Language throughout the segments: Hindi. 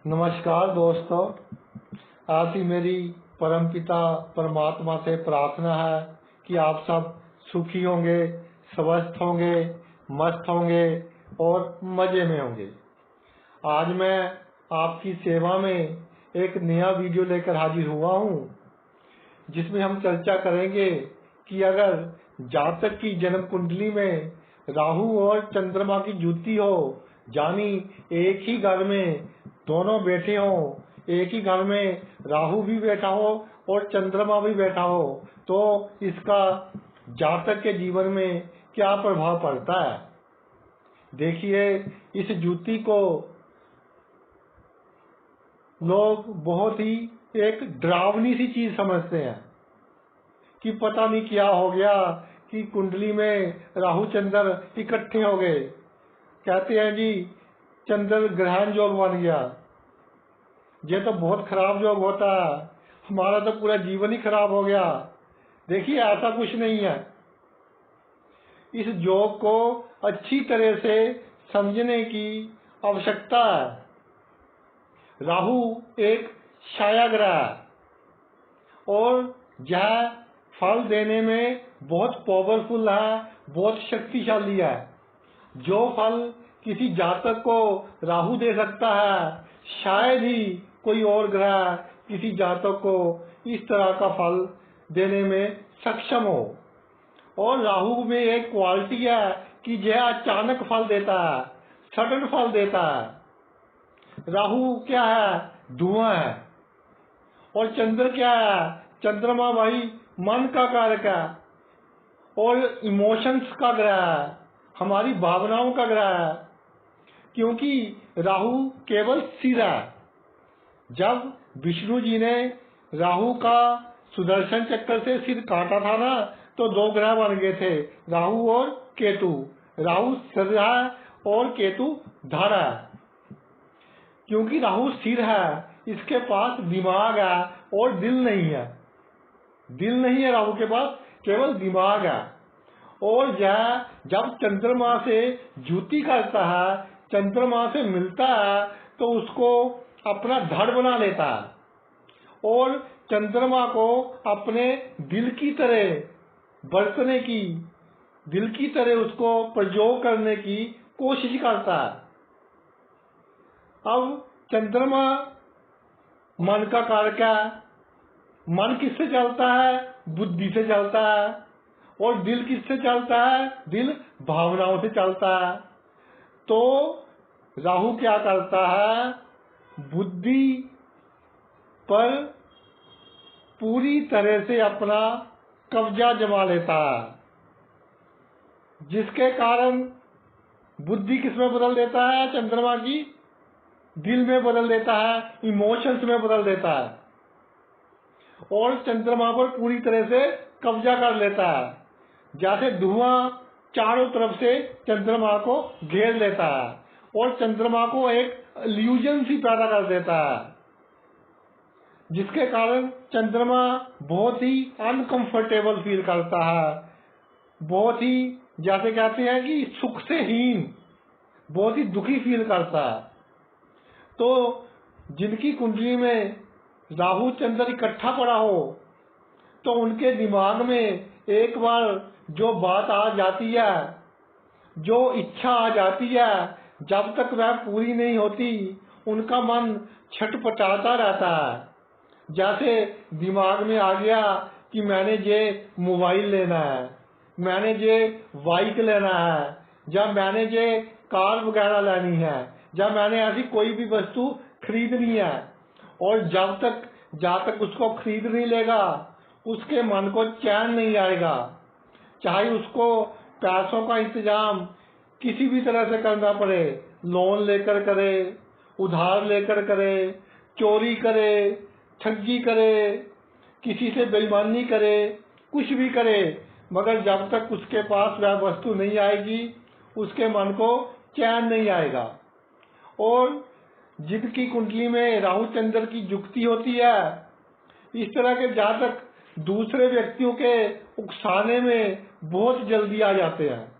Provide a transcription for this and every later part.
नमस्कार दोस्तों, आज ही मेरी परमपिता परमात्मा से प्रार्थना है कि आप सब सुखी होंगे, स्वस्थ होंगे, मस्त होंगे और मज़े में होंगे। आज मैं आपकी सेवा में एक नया वीडियो लेकर हाजिर हुआ हूँ, जिसमें हम चर्चा करेंगे कि अगर जातक की जन्म कुंडली में राहु और चंद्रमा की युति हो, यानी एक ही घर में दोनों बैठे हों, एक ही घर में राहु भी बैठा हो और चंद्रमा भी बैठा हो, तो इसका जातक के जीवन में क्या प्रभाव पड़ता है। देखिए, इस युति को लोग बहुत ही एक डरावनी सी चीज समझते हैं कि पता नहीं क्या हो गया कि कुंडली में राहु चंद्र इकट्ठे हो गए। कहते हैं जी चंद्र ग्रहण योग बन गया, ये तो बहुत खराब योग होता है, हमारा तो पूरा जीवन ही खराब हो गया। देखिए, ऐसा कुछ नहीं है। इस योग को अच्छी तरह से समझने की आवश्यकता है। राहु एक छाया ग्रह है और यह फल देने में बहुत पावरफुल है, बहुत शक्तिशाली है। जो फल किसी जातक को राहु दे सकता है, शायद ही कोई और ग्रह किसी जातक को इस तरह का फल देने में सक्षम हो। और राहु में एक क्वालिटी है कि यह अचानक फल देता है, सडन फल देता है। राहु क्या है? धुआं है। और चंद्र क्या है? चंद्रमा भाई मन का कारक है और इमोशंस का ग्रह है, हमारी भावनाओं का ग्रह है। क्योंकि राहु केवल सिर है। जब विष्णु जी ने राहु का सुदर्शन चक्र से सिर काटा था ना, तो दो ग्रह बन गए थे, राहु और केतु। राहु सिर है और केतु धड़ है। क्योंकि राहु सिर है, इसके पास दिमाग है और दिल नहीं है। दिल नहीं है राहु के पास, केवल दिमाग है। और यह जब चंद्रमा से युति करता है, चंद्रमा से मिलता है, तो उसको अपना धड़ बना लेता है और चंद्रमा को अपने दिल की तरह बरतने की, दिल की तरह उसको प्रयोग करने की कोशिश करता है। अब चंद्रमा मन का कारक है। मन किससे चलता है? बुद्धि से चलता है। और दिल किससे चलता है? दिल भावनाओं से चलता है। तो राहु क्या करता है? बुद्धि पर पूरी तरह से अपना कब्जा जमा लेता है, जिसके कारण बुद्धि किसमें बदल देता है? चंद्रमा की दिल में बदल देता है, इमोशंस में बदल देता है और चंद्रमा पर पूरी तरह से कब्जा कर लेता है। जैसे धुआं चारों तरफ से चंद्रमा को घेर लेता है और चंद्रमा को एक इल्यूजन सी पैदा कर देता है, जिसके कारण चंद्रमा बहुत ही अनकंफर्टेबल फील करता है, बहुत ही जैसे कहते हैं कि सुख से हीन, बहुत ही दुखी फील करता है। तो जिनकी कुंडली में राहु चंद्र इकट्ठा पड़ा हो, तो उनके दिमाग में एक बार जो बात आ जाती है, जो इच्छा आ जाती है, जब तक वह पूरी नहीं होती, उनका मन छटपटाता रहता है। जैसे दिमाग में आ गया कि मैंने ये मोबाइल लेना है, मैंने ये बाइक लेना है, या मैंने ये कार वगैरह लेनी है, या मैंने ऐसी कोई भी वस्तु खरीदनी है। और जब तक उसको खरीद नहीं लेगा, उसके मन को चैन नहीं आएगा। चाहे उसको पैसों का इंतजाम किसी भी तरह से करना पड़े, लोन लेकर करे, उधार लेकर करे, चोरी करे, ठगी करे, किसी से बेईमानी करे, कुछ भी करे, मगर जब तक उसके पास वह वस्तु नहीं आएगी, उसके मन को चैन नहीं आएगा। और जिनकी कुंडली में राहु चंद्र की युक्ति होती है, इस तरह के जातक दूसरे व्यक्तियों के उकसाने में बहुत जल्दी आ जाते हैं।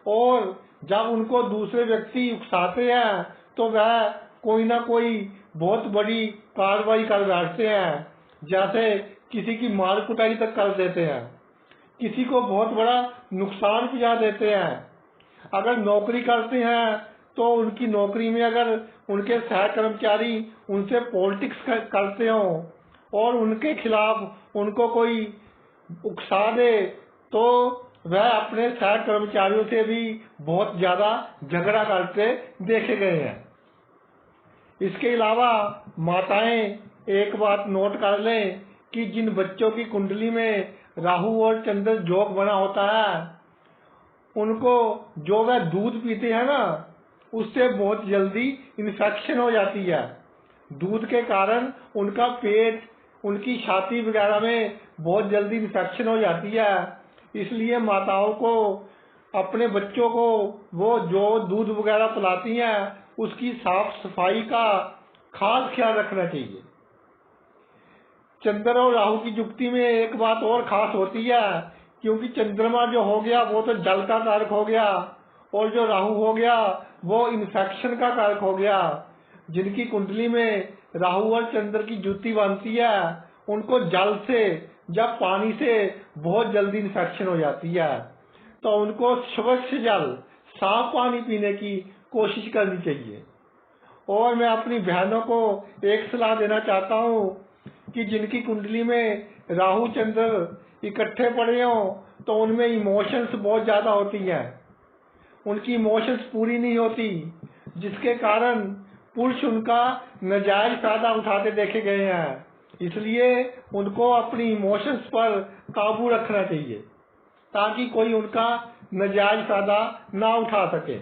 और जब उनको दूसरे व्यक्ति उकसाते हैं, तो वह कोई ना कोई बहुत बड़ी कार्रवाई कर बैठते हैं, जैसे किसी की मार कुटाई तक कर देते हैं, किसी को बहुत बड़ा नुकसान पहुंचा देते हैं। अगर नौकरी करते हैं तो उनकी नौकरी में अगर उनके सह कर्मचारी उनसे पॉलिटिक्स करते हो और उनके खिलाफ उनको कोई उकसा दे, तो वह अपने सह कर्मचारियों से भी बहुत ज्यादा झगड़ा करते देखे गए हैं। इसके अलावा माताएं एक बात नोट कर लें कि जिन बच्चों की कुंडली में राहु और चंद्र जोग बना होता है, उनको जो वह दूध पीते हैं ना, उससे बहुत जल्दी इन्फेक्शन हो जाती है। दूध के कारण उनका पेट, उनकी छाती वगैरह में बहुत जल्दी इन्फेक्शन हो जाती है। इसलिए माताओं को अपने बच्चों को वो जो दूध वगैरह पिलाती हैं उसकी साफ सफाई का खास ख्याल रखना चाहिए। चंद्र और राहु की युक्ति में एक बात और खास होती है, क्योंकि चंद्रमा जो हो गया वो तो जल का कारक हो गया और जो राहु हो गया वो इन्फेक्शन का कारक हो गया। जिनकी कुंडली में राहु और चंद्र की युति बनती है उनको जल से या पानी से बहुत जल्दी इन्फेक्शन हो जाती है, तो उनको स्वच्छ जल, साफ पानी पीने की कोशिश करनी चाहिए। और मैं अपनी बहनों को एक सलाह देना चाहता हूँ कि जिनकी कुंडली में राहु चंद्र इकट्ठे पड़े हो तो उनमें इमोशंस बहुत ज्यादा होती हैं, उनकी इमोशंस पूरी नहीं होती, जिसके कारण पुरुष उनका नाजायज फायदा उठाते देखे गए हैं। इसलिए उनको अपनी इमोशंस पर काबू रखना चाहिए ताकि कोई उनका नाजायज फायदा ना उठा सके।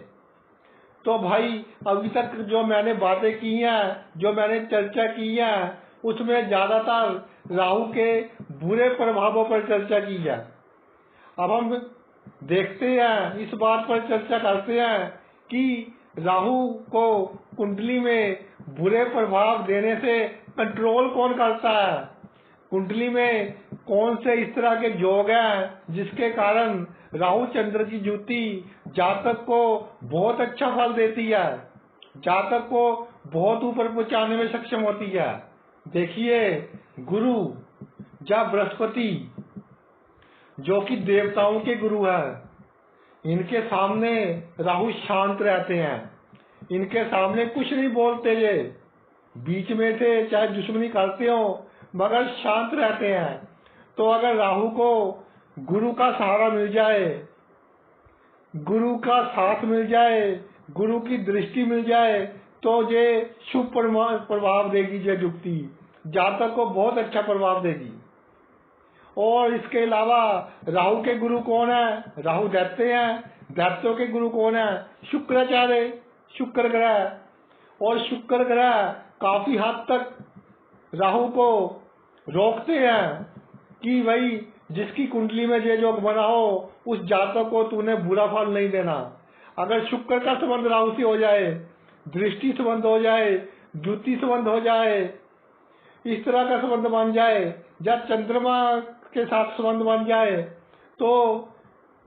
तो भाई अभी तक जो मैंने बातें की हैं, जो मैंने चर्चा की है, उसमें ज्यादातर राहु के बुरे प्रभावों पर चर्चा की है। अब हम देखते हैं, इस बात पर चर्चा करते हैं कि राहु को कुंडली में बुरे प्रभाव देने से कंट्रोल कौन करता है। कुंडली में कौन से इस तरह के योग हैं जिसके कारण राहु चंद्र की युति जातक को बहुत अच्छा फल देती है, जातक को बहुत ऊपर पहुंचाने में सक्षम होती है। देखिए, गुरु या बृहस्पति जो कि देवताओं के गुरु हैं, इनके सामने राहु शांत रहते हैं, इनके सामने कुछ नहीं बोलते, ये बीच में से चाहे दुश्मनी करते हो मगर शांत रहते हैं। तो अगर राहु को गुरु का सहारा मिल जाए, गुरु का साथ मिल जाए, गुरु की दृष्टि मिल जाए, तो ये शुभ प्रभाव देगी, ये युक्ति जातक को बहुत अच्छा प्रभाव देगी। और इसके अलावा राहु के गुरु कौन है? राहु दैत्य हैं। दैत्यों के गुरु कौन है? शुक्राचार्य, शुक्र ग्रह। और शुक्र ग्रह काफी हद तक राहु को रोकते हैं कि भाई जिसकी कुंडली में ये योग बना हो उस जातक को तूने बुरा फल नहीं देना। अगर शुक्र का संबंध राहु से हो जाए, दृष्टि संबंध हो जाए, द्युति संबंध हो जाए, इस तरह का संबंध बन जाए, जब चंद्रमा के साथ संबंध बन जाए, तो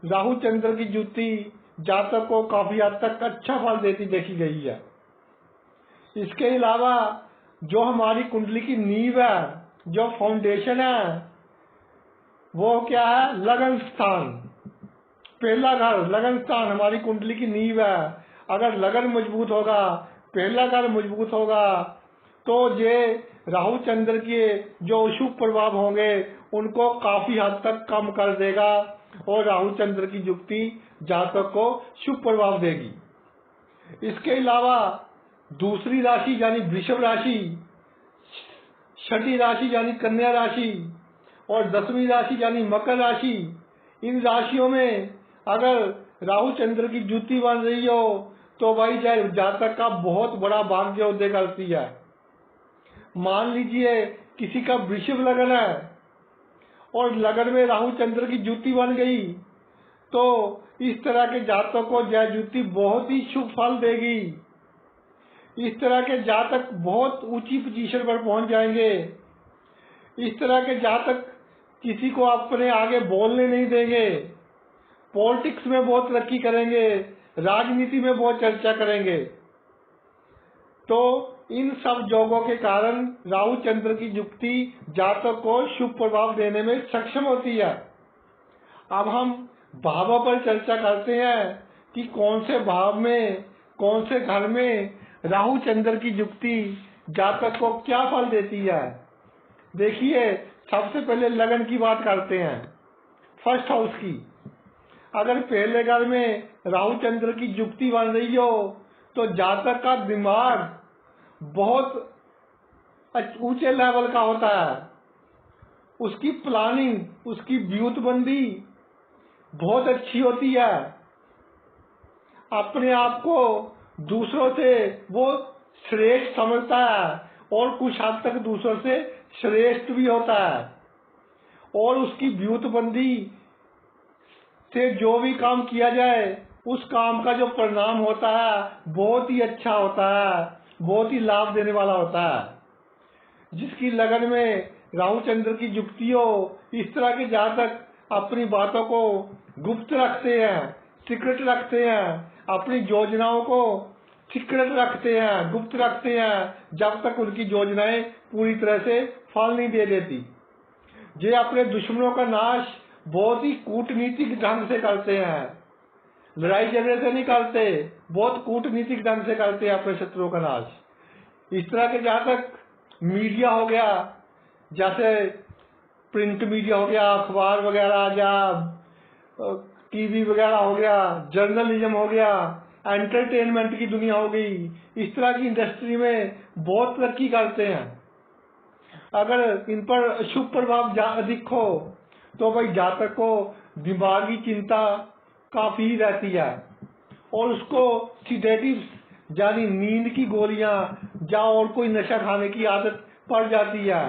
राहु चंद्र की युति जातक को काफी हद तक अच्छा फल देती देखी गई है। इसके अलावा जो हमारी कुंडली की नींव है, जो फाउंडेशन है, वो क्या है? लगन स्थान। पहला घर, लगन स्थान हमारी कुंडली की नींव है। अगर लगन मजबूत होगा, पहला घर मजबूत होगा, तो ये राहु चंद्र के जो अशुभ प्रभाव होंगे उनको काफी हद तक कम कर देगा और राहु चंद्र की युक्ति जातक को शुभ प्रभाव देगी। इसके अलावा दूसरी राशि यानी वृषभ राशि, छठी राशि यानी कन्या राशि और 10वीं राशि यानी मकर राशि, इन राशियों में अगर राहु चंद्र की युति बन रही हो तो भाई जातक का बहुत बड़ा भाग्योदय करती है। मान लीजिए किसी का वृषभ लगन है और लगन में राहु चंद्र की युति बन गई, तो इस तरह के जातक को यह युति बहुत ही शुभ फल देगी। इस तरह के जातक बहुत ऊंची पोजीशन पर पहुंच जाएंगे। इस तरह के जातक किसी को अपने आगे बोलने नहीं देंगे, पॉलिटिक्स में बहुत तरक्की करेंगे, राजनीति में बहुत चर्चा करेंगे। तो इन सब योगों के कारण राहु चंद्र की युक्ति जातक को शुभ प्रभाव देने में सक्षम होती है। अब हम भावों पर चर्चा करते हैं कि कौन से भाव में, कौन से घर में राहु चंद्र की युक्ति जातक को क्या फल देती है। देखिए, सबसे पहले लगन की बात करते हैं, फर्स्ट हाउस की। अगर पहले घर में राहु चंद्र की युक्ति बन रही हो तो जातक का दिमाग बहुत ऊंचे लेवल का होता है, उसकी प्लानिंग, उसकी व्यूतबंदी बहुत अच्छी होती है। अपने आप को दूसरों से वो श्रेष्ठ समझता है और कुछ हद तक दूसरों से श्रेष्ठ भी होता है, और उसकी व्यूतबंदी से जो भी काम किया जाए उस काम का जो परिणाम होता है बहुत ही अच्छा होता है, बहुत ही लाभ देने वाला होता है। जिसकी लगन में राहु चंद्र की युक्ति हो, इस तरह के जातक अपनी बातों को गुप्त रखते हैं, सीक्रेट रखते हैं, अपनी योजनाओं को सीक्रेट रखते हैं, गुप्त रखते हैं, जब तक उनकी योजनाएं पूरी तरह से फल नहीं दे देती। ये अपने दुश्मनों का नाश बहुत ही कूटनीतिक ढंग से करते हैं, लड़ाई झगड़े से नहीं करते, बहुत कूटनीतिक ढंग से करते हैं अपने शत्रुओं का नाश। इस तरह के जातक मीडिया हो गया, जैसे प्रिंट मीडिया हो गया, अखबार वगैरह, या टीवी वगैरह हो गया, जर्नलिज्म हो गया, एंटरटेनमेंट की दुनिया हो गई, इस तरह की इंडस्ट्री में बहुत तरक्की करते हैं। अगर इन पर शुभ प्रभाव अधिक हो तो भाई जातक को दिमागी चिंता काफी रहती है, और उसको सिडेटिव्स यानी नींद की गोलियां या और कोई नशा खाने की आदत पड़ जाती है,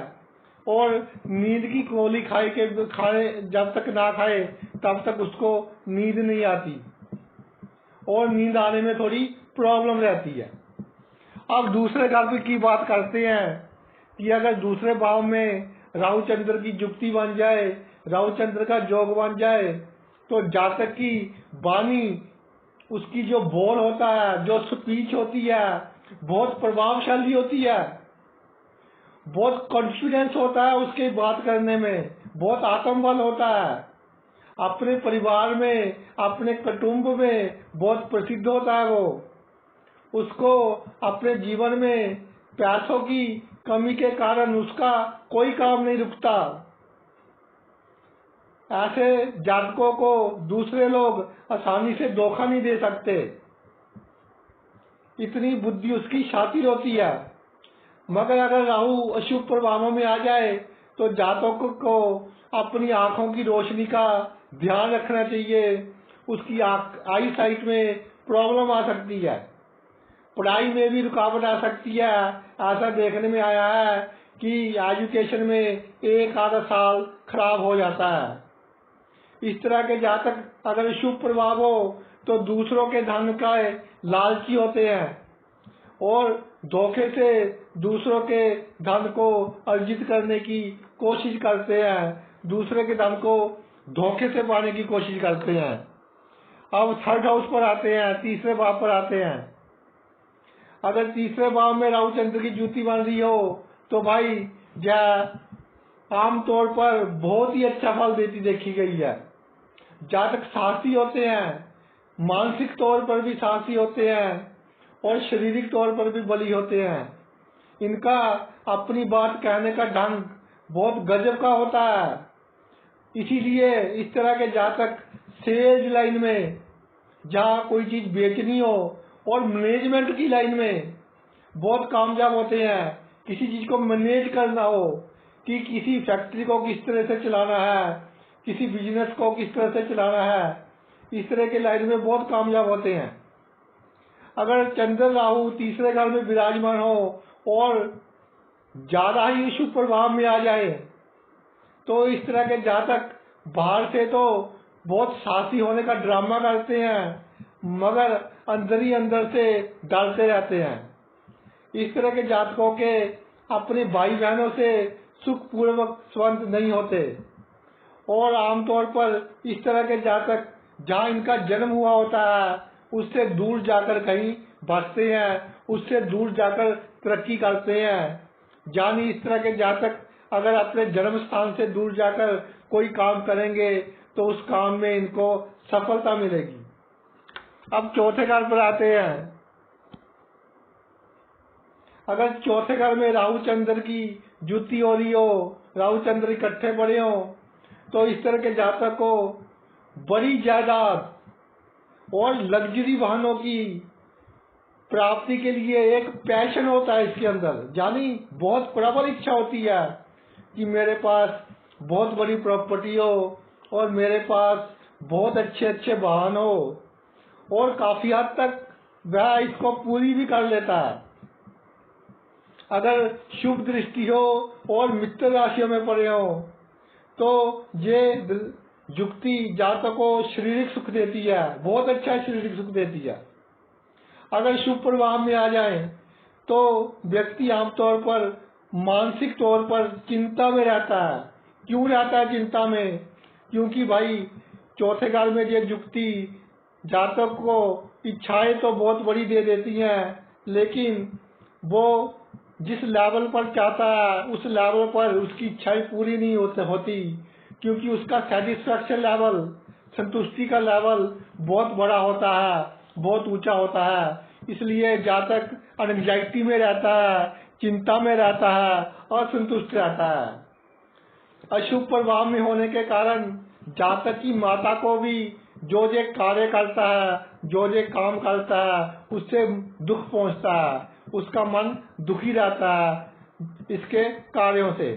और नींद की गोली खाए जब तक ना खाए तब तक उसको नींद नहीं आती, और नींद आने में थोड़ी प्रॉब्लम रहती है। अब दूसरे घर की बात करते हैं कि अगर दूसरे भाव में राहु चंद्र की युक्ति बन जाए, राहु चंद्र का योग बन जाए, तो जातक की वाणी, उसकी जो बोल होता है, जो स्पीच होती है, बहुत प्रभावशाली होती है, बहुत कॉन्फिडेंस होता है उसके बात करने में, बहुत आत्मबल होता है, अपने परिवार में, अपने कुटुंब में बहुत प्रसिद्ध होता है। वो उसको अपने जीवन में पैसों की कमी के कारण उसका कोई काम नहीं रुकता। ऐसे जातकों को दूसरे लोग आसानी से धोखा नहीं दे सकते, इतनी बुद्धि उसकी शातिर होती है। मगर अगर राहु अशुभ प्रभावों में आ जाए तो जातकों को अपनी आंखों की रोशनी का ध्यान रखना चाहिए। उसकी आई साइट में प्रॉब्लम आ सकती है, पढ़ाई में भी रुकावट आ सकती है। ऐसा देखने में आया है कि एजुकेशन में एक आधा साल खराब हो जाता है। इस तरह के जातक अगर शुभ प्रभाव हो तो दूसरों के धन का लालची होते हैं, और धोखे से दूसरों के धन को अर्जित करने की कोशिश करते हैं, दूसरे के धन को धोखे से पाने की कोशिश करते हैं। अब थर्ड हाउस पर आते हैं, तीसरे भाव पर आते हैं। अगर तीसरे भाव में राहु चंद्र की युति बन रही हो तो भाई आमतौर पर बहुत ही अच्छा फल देती देखी गई है। जातक साहसी होते हैं, मानसिक तौर पर भी साहसी होते हैं, और शारीरिक तौर पर भी बली होते हैं। इनका अपनी बात कहने का ढंग बहुत गजब का होता है। इसीलिए इस तरह के जातक सेल्स लाइन में, जहाँ कोई चीज बेचनी हो, और मैनेजमेंट की लाइन में बहुत कामयाब होते हैं। किसी चीज को मैनेज करना हो कि किसी फैक्ट्री को किस तरह से चलाना है, किसी बिजनेस को किस तरह से चलाना है, इस तरह के लाइन में बहुत कामयाब होते हैं। अगर चंद्र राहु तीसरे घर में विराजमान हो और ज्यादा ही शुभ प्रभाव में आ जाए तो इस तरह के जातक बाहर से तो बहुत साहसी होने का ड्रामा करते हैं, मगर अंदर ही अंदर से डरते रहते हैं। इस तरह के जातकों के अपने भाई बहनों से सुखपूर्वक संबंध नहीं होते, और आमतौर पर इस तरह के जातक जहाँ इनका जन्म हुआ होता है उससे दूर जाकर कहीं बसते हैं उससे दूर जाकर तरक्की करते हैं। यानी इस तरह के जातक अगर अपने जन्म स्थान से दूर जाकर कोई काम करेंगे तो उस काम में इनको सफलता मिलेगी। अब चौथे घर पर आते हैं। अगर चौथे घर में राहु चंद्र की जुति हो रही हो, राहु चंद्र इकट्ठे पड़े हो, तो इस तरह के जातक को बड़ी जायदाद और लग्जरी वाहनों की प्राप्ति के लिए एक पैशन होता है इसके अंदर। यानी बहुत प्रबल इच्छा होती है कि मेरे पास बहुत बड़ी प्रॉपर्टी हो और मेरे पास बहुत अच्छे अच्छे वाहन हो, और काफी हद तक वह इसको पूरी भी कर लेता है। अगर शुभ दृष्टि हो और मित्र राशियों में पड़े हो तो ये युक्ति जातक को शारीरिक सुख देती है, बहुत अच्छा शारीरिक सुख देती है। अगर शुभ प्रभाव में आ जाए तो व्यक्ति आमतौर पर मानसिक तौर पर चिंता में रहता है। क्यों रहता है चिंता में? क्योंकि भाई चौथे घर में ये युक्ति जातक को इच्छाएं तो बहुत बड़ी दे देती हैं, लेकिन वो जिस लेवल पर चाहता है उस लेवल पर उसकी इच्छाएं पूरी नहीं होती, क्योंकि उसका सेटिस्फैक्शन लेवल, संतुष्टि का लेवल बहुत बड़ा होता है, बहुत ऊंचा होता है। इसलिए जातक एंजाइटी में रहता है, चिंता में रहता है और संतुष्ट रहता है। अशुभ प्रभाव में होने के कारण जातक की माता को भी जो जे कार्य करता है, जो जे काम करता है, उससे दुख पहुंचता है, उसका मन दुखी रहता है इसके कार्यों से।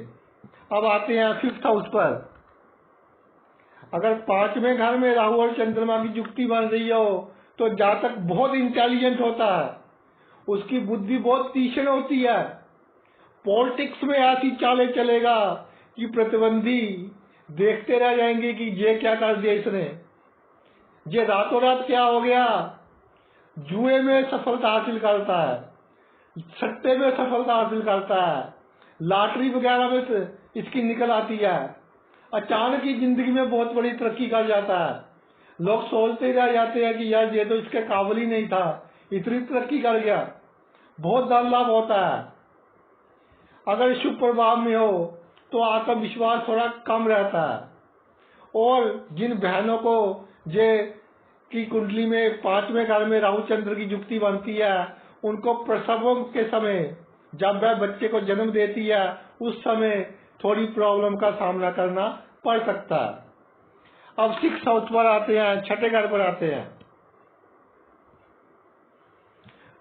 अब आते हैं फिफ्थ हाउस पर। अगर पांचवें घर में राहु और चंद्रमा की युक्ति बन रही हो तो जातक बहुत इंटेलिजेंट होता है, उसकी बुद्धि बहुत तीक्ष्ण होती है। पॉलिटिक्स में ऐसी चालें चलेगा कि प्रतिद्वंदी देखते रह जाएंगे कि ये क्या कर दिया इसने, ये रातों रात क्या हो गया। जुए में सफलता हासिल करता है, सट्टे में सफलता हासिल करता है, लॉटरी वगैरह में इसकी निकल आती है। अचानक ही जिंदगी में बहुत बड़ी तरक्की कर जाता है। लोग सोचते रह जाते हैं कि यार ये तो इसके काबिल ही नहीं था, इतनी तरक्की कर गया। बहुत धन लाभ होता है। अगर शुभ प्रभाव में हो तो आत्मविश्वास थोड़ा कम रहता है। और जिन बहनों को ये की कुंडली में पांचवें घर में राहु चंद्र की युक्ति बनती है, उनको प्रसव के समय जब वह बच्चे को जन्म देती है उस समय थोड़ी प्रॉब्लम का सामना करना पड़ सकता है। अब सिक्स हाउस पर आते हैं, छठे घर पर आते हैं।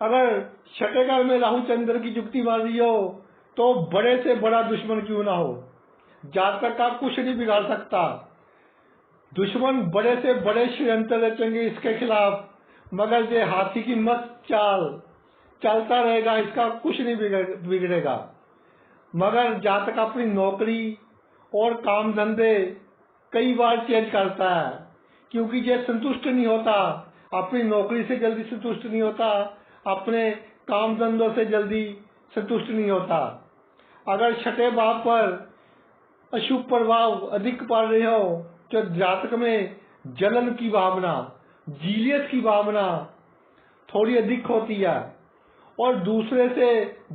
अगर छठे घर में राहु चंद्र की युक्ति बन रही हो तो बड़े से बड़ा दुश्मन क्यों ना हो, जातक का कुछ नहीं बिगाड़ सकता। दुश्मन बड़े से बड़े षड्यंत्र रचेंगे इसके खिलाफ, मगर ये हाथी की मत चाल चलता रहेगा, इसका कुछ नहीं बिगड़ेगा। मगर जातक अपनी नौकरी और काम धंधे कई बार चेंज करता है, क्योंकि ये संतुष्ट नहीं होता, अपनी नौकरी से जल्दी संतुष्ट नहीं होता, अपने काम धंधों से जल्दी संतुष्ट नहीं होता। अगर छठे भाव पर अशुभ प्रभाव अधिक पड़ रहे हो तो जातक में जलन की भावना, जीलियत की भावना थोड़ी अधिक होती है और दूसरे से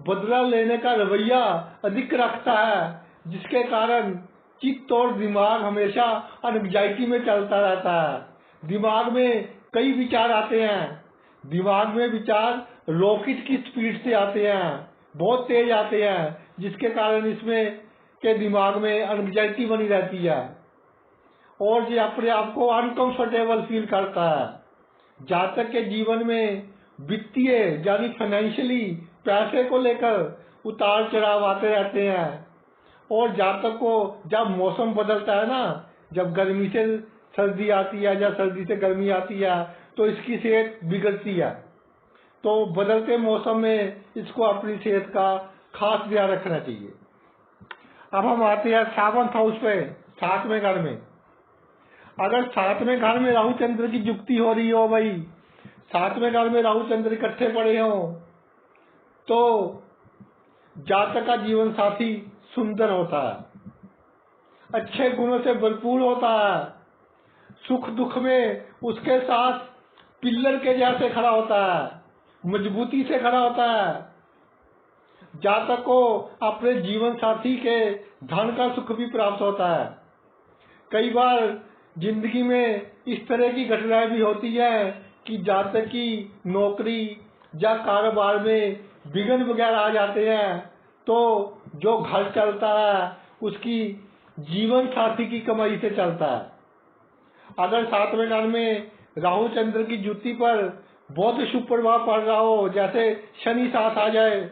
बदला लेने का रवैया अधिक रखता है, जिसके कारण चित्त और दिमाग हमेशा एंजाइटी में चलता रहता है। दिमाग में कई विचार आते हैं, दिमाग में विचार रॉकेट की स्पीड से आते हैं, बहुत तेज आते हैं, जिसके कारण इसमें के दिमाग में एंजाइटी बनी रहती है और ये अपने आप को अनकंफर्टेबल फील करता है। जातक के जीवन में वित्तीय यानी फाइनेंशियली पैसे को लेकर उतार चढ़ाव आते रहते हैं और जातक को जब मौसम बदलता है ना, जब गर्मी से सर्दी आती है या सर्दी से गर्मी आती है तो इसकी सेहत बिगड़ती है। तो बदलते मौसम में इसको अपनी सेहत का खास ध्यान रखना चाहिए। अब हम आते हैं सेवंथ हाउस पे, सातवें घर में। अगर सातवें घर में राहु चंद्र की युक्ति हो रही हो, भाई सातवें घर में राहु चंद्र इकट्ठे पड़े हो तो जातक का जीवन साथी सुंदर होता है, अच्छे गुणों से भरपूर होता है, सुख दुख में उसके साथ पिल्लर के जैसे खड़ा होता है, मजबूती से खड़ा होता है। जातक को अपने जीवन साथी के धन का सुख भी प्राप्त होता है। कई बार जिंदगी में इस तरह की घटनाएं भी होती है कि जातक की नौकरी या कारोबार में विघ्न वगैरह आ जाते हैं, तो जो घर चलता है उसकी जीवन साथी की कमाई से चलता है। अगर 7वें घर में राहु चंद्र की युति पर बहुत शुभ प्रभाव पड़ रहा हो, जैसे शनि साथ आ जाए,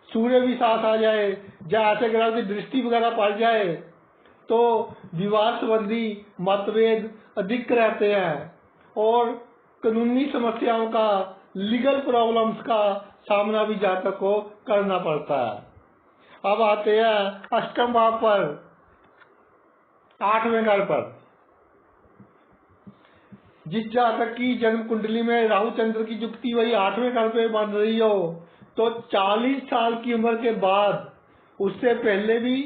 सूर्य भी साथ आ जाए, या ऐसे ग्रह की दृष्टि वगैरह पड़ जाए, तो विवाह संबंधी मतभेद अधिक रहते हैं और कानूनी समस्याओं का, लीगल प्रॉब्लम्स का सामना भी जातक को करना पड़ता है। अब आते हैं अष्टम भाव पर, 8वें घर पर। जिस जातक की जन्म कुंडली में राहु चंद्र की युक्ति वही 8वें घर पे बन रही हो, तो 40 साल की उम्र के बाद, उससे पहले भी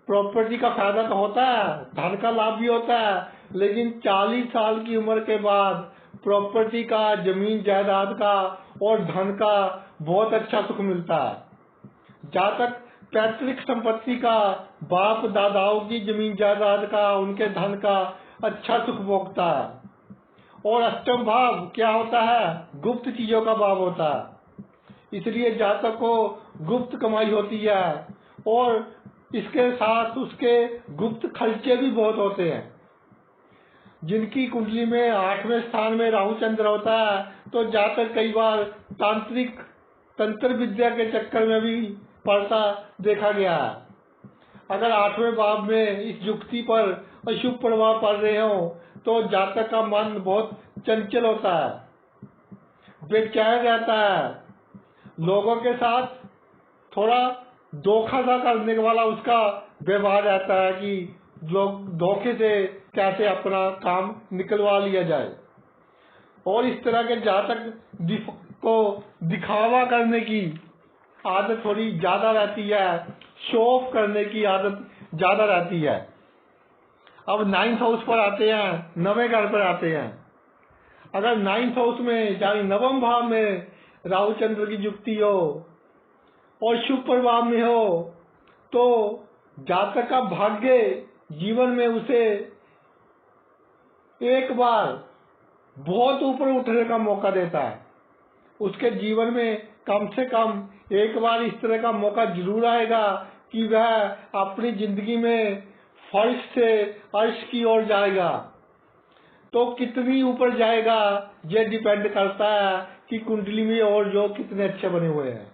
प्रॉपर्टी का फायदा तो होता है, धन का लाभ भी होता है, लेकिन 40 साल की उम्र के बाद प्रॉपर्टी का, जमीन जायदाद का और धन का बहुत अच्छा सुख मिलता है। जातक पैतृक संपत्ति का, बाप दादाओं की जमीन जायदाद का, उनके धन का अच्छा सुख भोगता है। और अष्टम भाव क्या होता है? गुप्त चीजों का भाव होता है, इसलिए जातक को गुप्त कमाई होती है और इसके साथ उसके गुप्त खर्चे भी बहुत होते हैं। जिनकी कुंडली में 8वें स्थान में राहु चंद्र होता है, तो जातक कई बार तांत्रिक तंत्र विद्या के चक्कर में भी पड़ता देखा गया है। अगर 8वें भाव में इस युक्ति पर अशुभ प्रभाव पड़ रहे हो, तो जातक का मन बहुत चंचल होता है, बेचैन रहता है, लोगों के साथ थोड़ा धोखा सा करने वाला उसका व्यवहार रहता है कि लोग धोखे से कैसे अपना काम निकलवा लिया जाए। और इस तरह के जातक को दिखावा करने की आदत थोड़ी ज्यादा रहती है, शो ऑफ करने की आदत ज्यादा रहती है। अब 9th हाउस पर आते हैं, 9वें घर पर आते हैं। अगर 9th हाउस में यानी 9वें भाव में राहु चंद्र की युक्ति हो और शुभ प्रभाव में हो, तो जातक का भाग्य जीवन में उसे एक बार बहुत ऊपर उठने का मौका देता है। उसके जीवन में कम से कम एक बार इस तरह का मौका जरूर आएगा कि वह अपनी जिंदगी में फर्श से अर्श की ओर जाएगा। तो कितनी ऊपर जाएगा ये डिपेंड करता है कि कुंडली में और जो कितने अच्छे बने हुए हैं।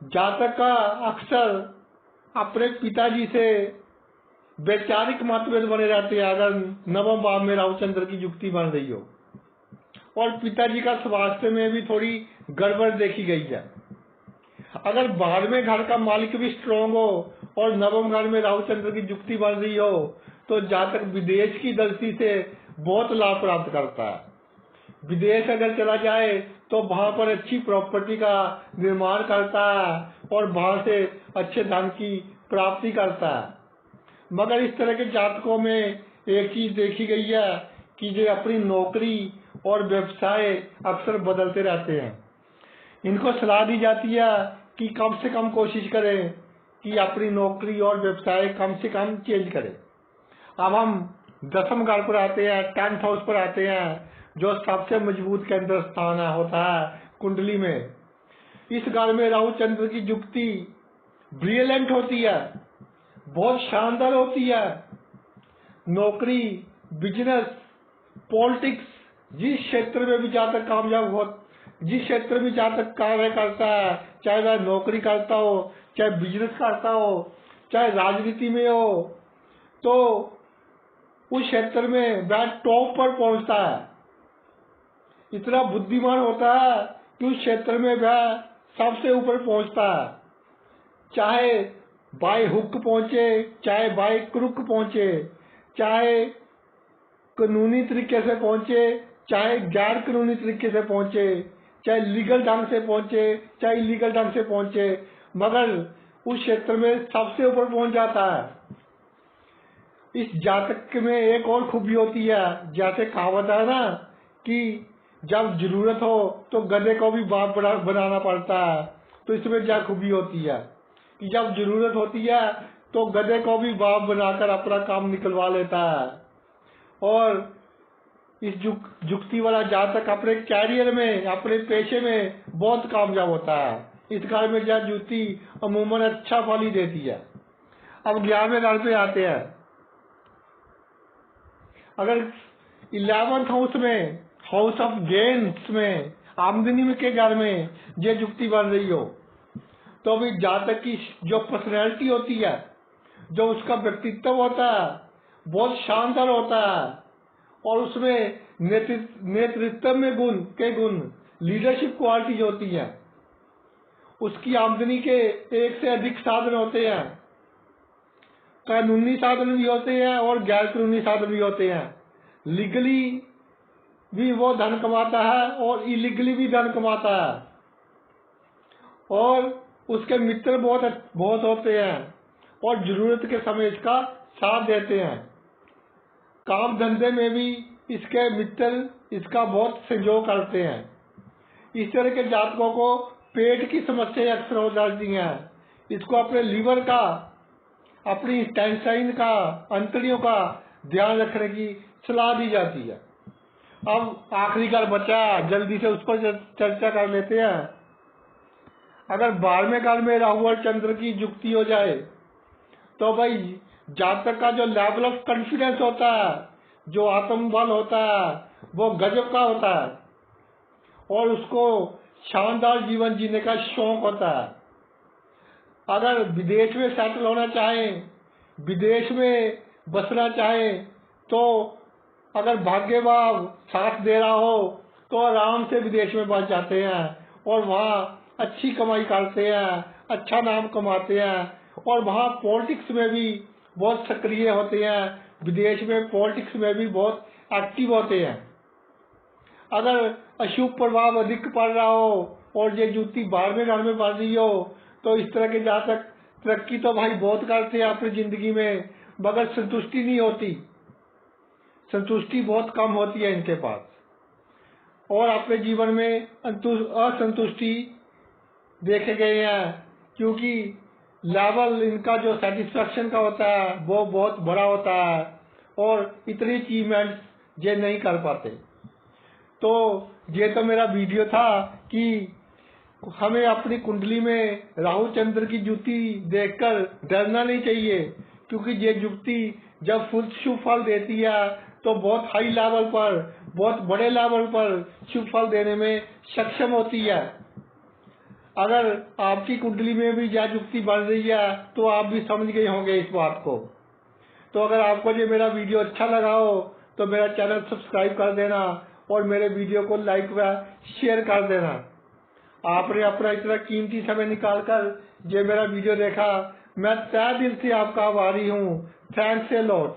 जातक का अक्सर अपने पिताजी से वैचारिक मतभेद बने रहते हैं अगर 9वें भाव में राहु चंद्र की युक्ति बन रही हो, और पिताजी का स्वास्थ्य में भी थोड़ी गड़बड़ देखी गई है। अगर 12वें घर का मालिक भी स्ट्रॉन्ग हो और 9वें घर में राहु चंद्र की युक्ति बन रही हो, तो जातक विदेश की दृष्टि से बहुत लाभ प्राप्त करता है। विदेश अगर चला जाए तो वहां पर अच्छी प्रॉपर्टी का निर्माण करता है और वहां से अच्छे धन की प्राप्ति करता है। मगर इस तरह के जातकों में एक चीज देखी गई है कि ये अपनी नौकरी और व्यवसाय अक्सर बदलते रहते हैं। इनको सलाह दी जाती है कि कम से कम कोशिश करें कि अपनी नौकरी और व्यवसाय कम से कम चेंज करें। अब हम 10वें घर पर आते हैं, 10th हाउस पर आते हैं, जो सबसे मजबूत केंद्र स्थान होता है कुंडली में। इस घर में राहु चंद्र की युक्ति ब्रिलियंट होती है, बहुत शानदार होती है। नौकरी, बिजनेस, पॉलिटिक्स, जिस क्षेत्र में भी जातक कामयाब हो, जिस क्षेत्र में जातक कार्य करता है, चाहे वह नौकरी करता हो, चाहे बिजनेस करता हो, चाहे राजनीति में हो, तो उस क्षेत्र में वह टॉप पर पहुंचता है। इतना बुद्धिमान होता है कि उस क्षेत्र में वह सबसे ऊपर पहुंचता है, चाहे बाय हुक पहुंचे, चाहे बाय क्रुक पहुंचे, चाहे कानूनी तरीके से पहुंचे, चाहे गैर कानूनी तरीके से पहुंचे, चाहे लीगल ढंग से पहुंचे, चाहे इलीगल ढंग से पहुंचे, मगर उस क्षेत्र में सबसे ऊपर पहुंच जाता है। इस जातक में एक और खूबी होती है, जैसे कहावत है ना कि जब जरूरत हो तो गधे को भी बाप बनाना पड़ता है। तो इसमें क्या खूबी होती है कि जब जरूरत होती है तो गधे को भी बाप बनाकर अपना काम निकलवा लेता है। और इस जुक्ति वाला जातक अपने कैरियर में, अपने पेशे में बहुत कामयाब होता है। इस घर में यह जुक्ति अमूमन अच्छा फल ही देती है। अब 11वें घर पे आते हैं। अगर 11th हाउस में, हाउस ऑफ गेन्स में, आमदनी के घर में ये जुक्ति बन रही हो तो भी जातक की जो पर्सनैलिटी होती है, जो उसका व्यक्तित्व होता है, बहुत शानदार होता है। और उसमें नेतृत्व में गुण, लीडरशिप क्वालिटीज होती हैं। उसकी आमदनी के एक से अधिक साधन होते हैं। कानूनी साधन भी होते हैं और गैर कानूनी साधन भी होते हैं। लीगली भी वो धन कमाता है और इलीगली भी धन कमाता है। और उसके मित्र बहुत होते हैं और जरूरत के समय इसका साथ देते हैं। काम धंधे में भी इसके मित्र इसका बहुत सहयोग करते हैं। इस तरह के जातकों को पेट की समस्या अक्सर हो जाती है। इसको अपने लीवर का, अपनी इंटेस्टाइन का, अंतड़ियों का ध्यान रखने की सलाह दी जाती है। अब आखिरी घर बचा, जल्दी से उस पर चर्चा कर लेते हैं। अगर 12वें घर में राहु और चंद्र की युक्ति हो जाए तो भाई जातक का जो लेवल ऑफ कॉन्फिडेंस होता है, जो आत्मबल होता है, वो गजब का होता है और उसको शानदार जीवन जीने का शौक होता है। अगर विदेश में सेटल होना चाहें, विदेश में बसना चाहें, तो अगर भाग्यभाव साथ दे रहा हो तो आराम से विदेश में बस जाते हैं और वहाँ अच्छी कमाई करते हैं, अच्छा नाम कमाते हैं और वहाँ पॉलिटिक्स में भी बहुत सक्रिय होते हैं। विदेश में पॉलिटिक्स में भी बहुत एक्टिव होते हैं। अगर अशुभ प्रभाव अधिक पड़ रहा हो और ये जुक्ति 12वें घर में पड़ रही हो तो इस तरह के जातक तरक्की तो भाई बहुत करते हैं अपनी जिंदगी में, मगर संतुष्टि नहीं होती। संतुष्टि बहुत कम होती है इनके पास और अपने जीवन में असंतुष्टि देखे गए हैं, क्योंकि लेवल इनका जो सेटिस्फेक्शन का होता है वो बहुत बड़ा होता है और इतनी अचीवमेंट ये नहीं कर पाते। तो ये तो मेरा वीडियो था कि हमें अपनी कुंडली में राहु चंद्र की जुक्ति देखकर डरना नहीं चाहिए, क्योंकि ये जुक्ति जब शुभ फल देती है तो बहुत हाई लेवल पर, बहुत बड़े लेवल पर शुभ फल देने में सक्षम होती है। अगर आपकी कुंडली में भी यह जुक्ति बन रही है तो आप भी समझ गए होंगे इस बात को। तो अगर आपको ये मेरा वीडियो अच्छा लगा हो तो मेरा चैनल सब्सक्राइब कर देना और मेरे वीडियो को लाइक व शेयर कर देना। आपने अपना इतना कीमती समय निकालकर ये मेरा वीडियो देखा, मैं तहे दिल से आपका आभारी हूँ। Thanks a lot.